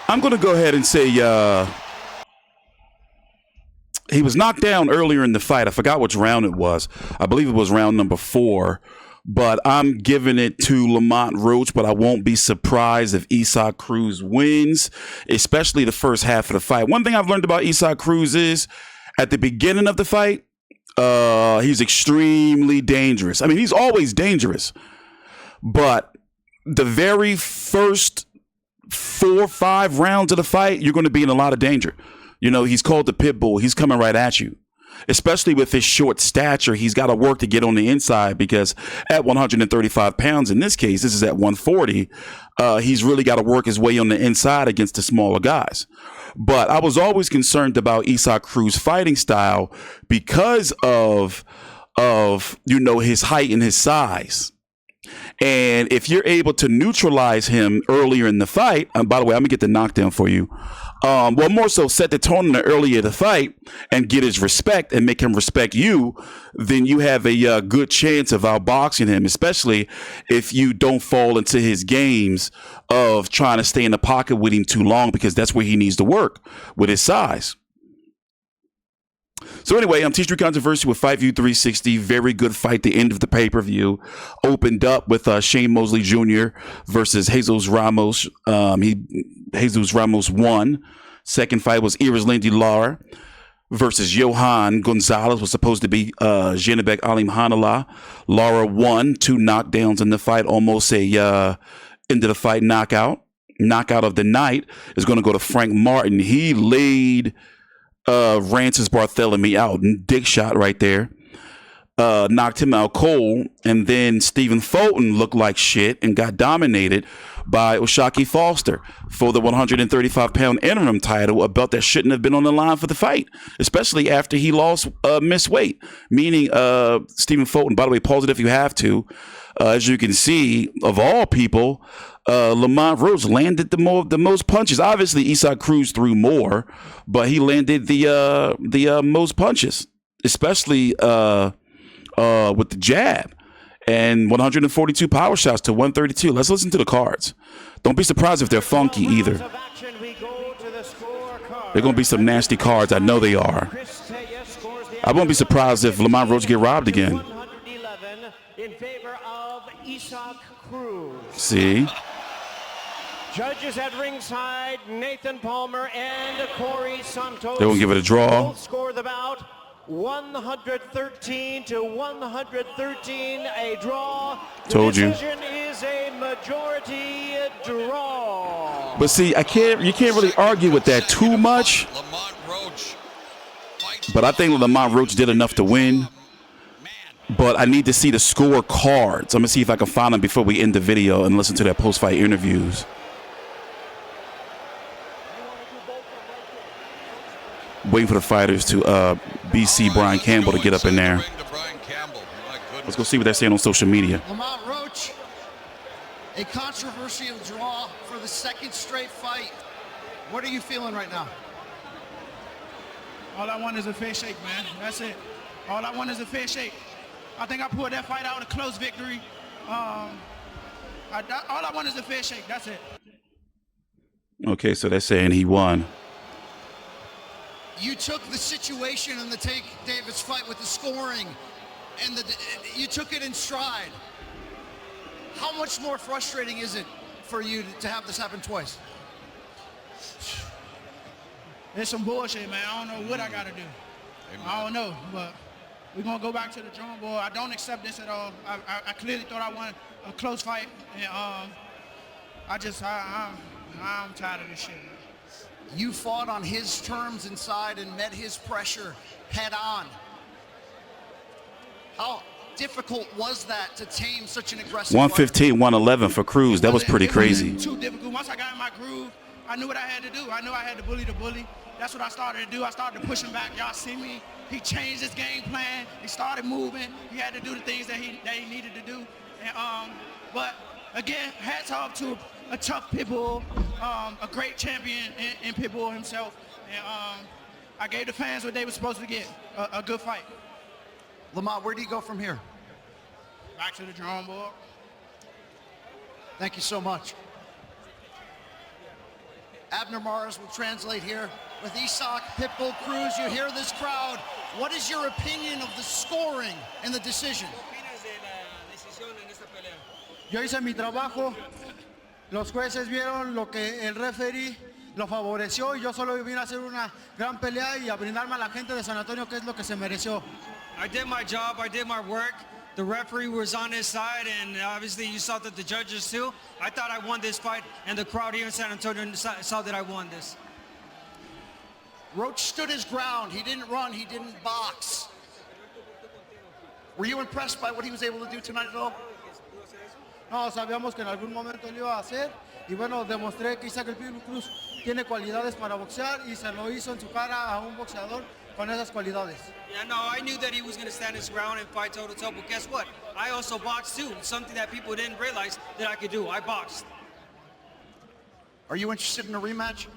I'm going to go ahead and say he was knocked down earlier in the fight. I forgot which round it was. I believe it was round number 4. But I'm giving it to Lamont Roach, but I won't be surprised if Isaac Cruz wins, especially the first half of the fight. One thing I've learned about Isaac Cruz is at the beginning of the fight, he's extremely dangerous. I mean, he's always dangerous. But the very first 4 or 5 rounds of the fight, you're going to be in a lot of danger. You know, he's called the pit bull. He's coming right at you. Especially with his short stature, he's got to work to get on the inside because at 135 pounds, in this case, this is at 140, he's really got to work his way on the inside against the smaller guys. But I was always concerned about Isaac Cruz's fighting style because of you know, his height and his size. And if you're able to neutralize him earlier in the fight, and by the way, I'm gonna get the knockdown for you. Well, more so set the tone in the earlier of the fight and get his respect and make him respect you, then you have a good chance of outboxing him, especially if you don't fall into his games of trying to stay in the pocket with him too long, because that's where he needs to work with his size. So anyway, TstreeT Controversy with Fight View 360. Very good fight. The end of the pay-per-view opened up with Shane Mosley Jr. versus Jesus Ramos. Jesus Ramos won. Second fight was Iris Lindy Lara versus Johan Gonzalez. Was supposed to be Janabek Alimhanallah. Lara won. 2 knockdowns in the fight. Almost a end of the fight knockout. Knockout of the night is going to go to Frank Martin. He laid Rances Barthélemy out, dick shot right there, knocked him out cold, and then Stephen Fulton looked like shit and got dominated by O'Shaquie Foster for the 135-pound interim title, a belt that shouldn't have been on the line for the fight, especially after he lost missed weight, meaning Stephen Fulton. By the way, pause it if you have to. As you can see, of all people, Lamont Roach landed the most punches. Obviously, Isaac Cruz threw more, but he landed the most punches, especially with the jab. And 142 power shots to 132. Let's listen to the cards. Don't be surprised if they're funky either. They're going to be some nasty cards. I know they are. I won't be surprised if Lamont Roach get robbed again. In favor of Isaac Cruz. See? Judges at ringside, Nathan Palmer and Corey Santos. They won't give it a draw. Both score the bout 113 to 113, a draw. Told you. The decision is a majority draw. But see, you can't really argue with that too much. But I think Lamont Roach did enough to win. But I need to see the score cards. I'm going to see if I can find them before we end the video and listen to their post-fight interviews. Waiting for the fighters to BC Brian Campbell to get up in there. Let's go see what they're saying on social media. Lamont Roach, a controversial draw for the second straight fight. What are you feeling right now? All I want is a fair shake, man. That's it. All I want is a fair shake. I think I pulled that fight out, a close victory. All I want is a fair shake. That's it. Okay, so they're saying he won. You took the situation in the Tank Davis fight with the scoring, and you took it in stride. How much more frustrating is it for you to have this happen twice? It's some bullshit, man. I don't know what I got to do. I don't know, but we're going to go back to the drawing board. I don't accept this at all. I clearly thought I won a close fight, and I'm tired of this shit, man. You fought on his terms inside and met his pressure head on. How difficult was that to tame such an aggressive 115, 111 for Cruz. That was pretty crazy. Too difficult. Once I got in my groove, I knew what I had to do. I knew I had to bully the bully. That's what I started to do. I started to push him back. Y'all see me? He changed his game plan. He started moving. He had to do the things that he needed to do. And, but again, hats off to a tough pit bull, a great champion in pit bull himself. And I gave the fans what they were supposed to get, a good fight. Lamont, where do you go from here? Back to the drawing board. Thank you so much. Abner Mares will translate here with Isak Pitbull Cruz. You hear this crowd. What is your opinion of the scoring and the decision? Yo hice mi trabajo. Los jueces vieron lo que el referee lo favoreció y yo solo vine a hacer una gran pelea y a brindarme a la gente de San Antonio que es lo que se mereció. I did my job, I did my work. The referee was on his side, and obviously you saw that the judges too. I thought I won this fight, and the crowd here in San Antonio saw that I won this. Roach stood his ground. He didn't run, he didn't box. Were you impressed by what he was able to do tonight at all? No, sabíamos que en algún momento lo iba a hacer y bueno, demostré que Isaac el Pitbull Cruz tiene cualidades para boxear y se lo hizo en su cara a un boxeador con esas cualidades. Yeah, no, I knew that he was going to stand his ground and fight toe-to-toe, but guess what? I also boxed too, something that people didn't realize that I could do. I boxed. Are you interested in a rematch?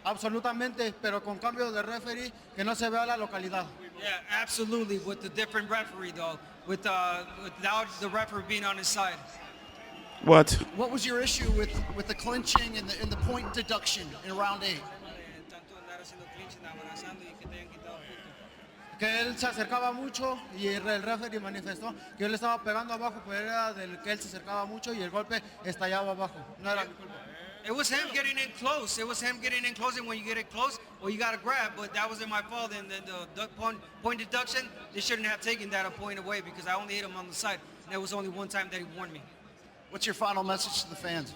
Absolutamente, pero con cambio de referee que no se vea la localidad. Yeah, absolutely, with the different referee though, without the referee being on his side. What? What was your issue with the clinching and the point deduction in round 8? Que él se acercaba mucho y el referee manifestó que yo le estaba pegando abajo, pero era del que él se acercaba mucho y el golpe estallaba abajo. No era mi culpa. It was him getting in close. It was him getting in close, and when you get it close, well, you got to grab, but that wasn't my fault. And then the point deduction, they shouldn't have taken that a point away because I only hit him on the side. And there was only one time that he warned me. What's your final message to the fans?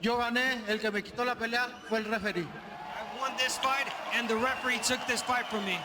Yo gané, el que me quitó la pelea fue el referee. I won this fight, and the referee took this fight from me.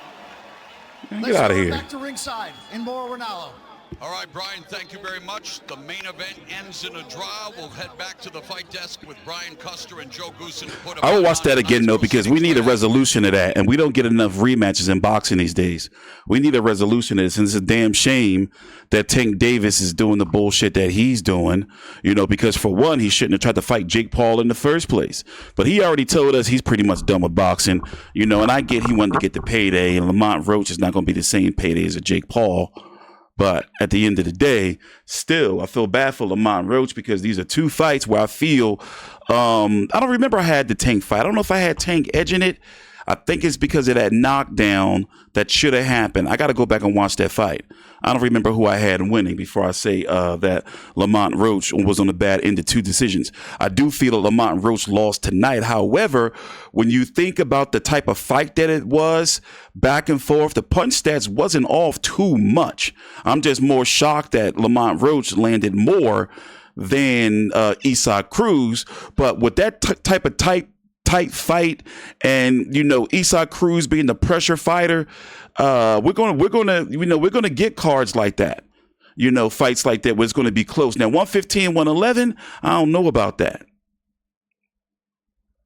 Man, Let's get out of go here. back to ringside in Moro Ronaldo. All right, Brian, thank you very much. The main event ends in a draw. We'll head back to the fight desk with Brian Custer and Joe Goosen to put I will watch that again, though, because we need a resolution of that, and we don't get enough rematches in boxing these days. We need a resolution of this, and it's a damn shame that Tank Davis is doing the bullshit that he's doing, you know, because for one, he shouldn't have tried to fight Jake Paul in the first place. But he already told us he's pretty much done with boxing, you know, and I get he wanted to get the payday, and Lamont Roach is not going to be the same payday as a Jake Paul. But at the end of the day, still, I feel bad for Lamont Roach because these are two fights where I feel, I don't remember I had the Tank fight. I don't know if I had Tank edging it. I think it's because of that knockdown that should have happened. I got to go back and watch that fight. I don't remember who I had winning before I say that Lamont Roach was on the bad end of two decisions. I do feel that Lamont Roach lost tonight. However, when you think about the type of fight that it was, back and forth, the punch stats wasn't off too much. I'm just more shocked that Lamont Roach landed more than Isak Cruz. But with that type of tight fight, and you know Isak Cruz being the pressure fighter, we're gonna get cards like that, you know, fights like that where it's going to be close. Now 115, 111, I don't know about that.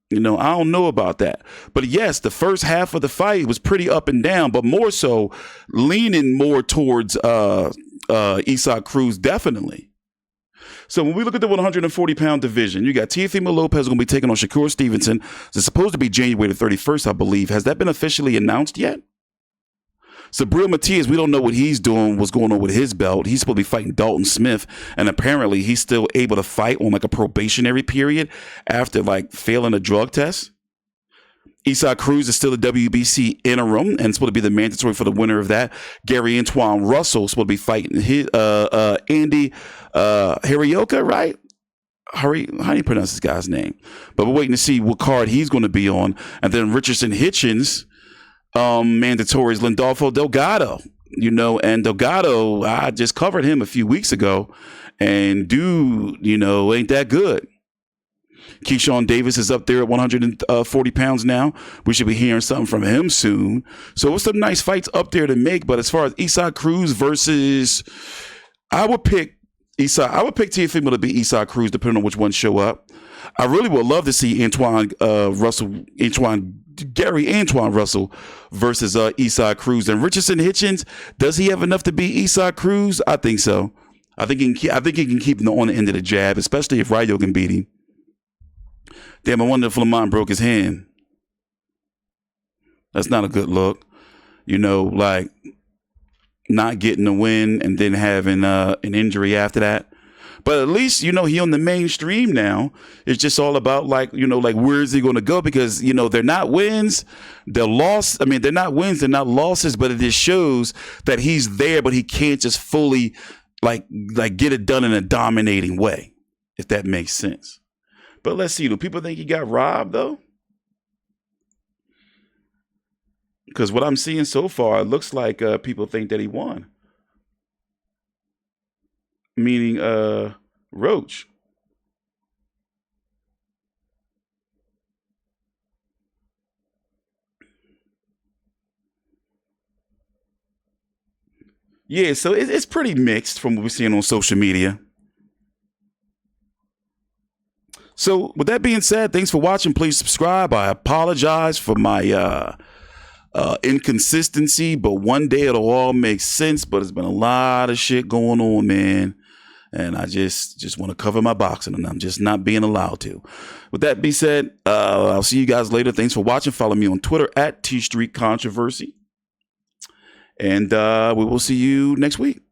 You know, I don't know about that. But yes, the first half of the fight was pretty up and down, but more so leaning more towards Isak Cruz, definitely. So when we look at the 140-pound division, you got Teofimo Lopez going to be taking on Shakur Stevenson. It's supposed to be January the 31st, I believe. Has that been officially announced yet? Sabril Matias, we don't know what he's doing, what's going on with his belt. He's supposed to be fighting Dalton Smith, and apparently he's still able to fight on like a probationary period after like failing a drug test. Isak Cruz is still the WBC interim and supposed to be the mandatory for the winner of that. Gary Antoine Russell is supposed to be fighting his, Andy Hirioka, right? How do you pronounce this guy's name? But we're waiting to see what card he's going to be on. And then Richardson Hitchens, mandatory is Lindolfo Delgado, you know, and Delgado, I just covered him a few weeks ago, and dude, you know, ain't that good. Keyshawn Davis is up there at 140 pounds now. We should be hearing something from him soon. So it's some nice fights up there to make. But as far as Isak Cruz versus, I would pick Teofimo to beat Isak Cruz, depending on which ones show up. I really would love to see Gary Antoine Russell versus Isak Cruz. And Richardson Hitchens, does he have enough to beat Isak Cruz? I think so. I think he can keep him on the end of the jab, especially if Rayo can beat him. Damn, I wonder if Lamont broke his hand. That's not a good look. You know, like not getting the win and then having an injury after that. But at least, you know, he on the mainstream now. It's just all about like, you know, like where is he going to go? Because, you know, they're not wins, they're loss. I mean, they're not wins, they're not losses, but it just shows that he's there, but he can't just fully like get it done in a dominating way, if that makes sense. But let's see, do people think he got robbed though? Because what I'm seeing so far, it looks like people think that he won. Meaning Roach. Yeah, so it's pretty mixed from what we're seeing on social media. So with that being said, thanks for watching. Please subscribe. I apologize for my inconsistency, but one day it'll all make sense. But it's been a lot of shit going on, man. And I just want to cover my boxing, and I'm just not being allowed to. With that being said, I'll see you guys later. Thanks for watching. Follow me on Twitter at TstreeT Controversy. And we will see you next week.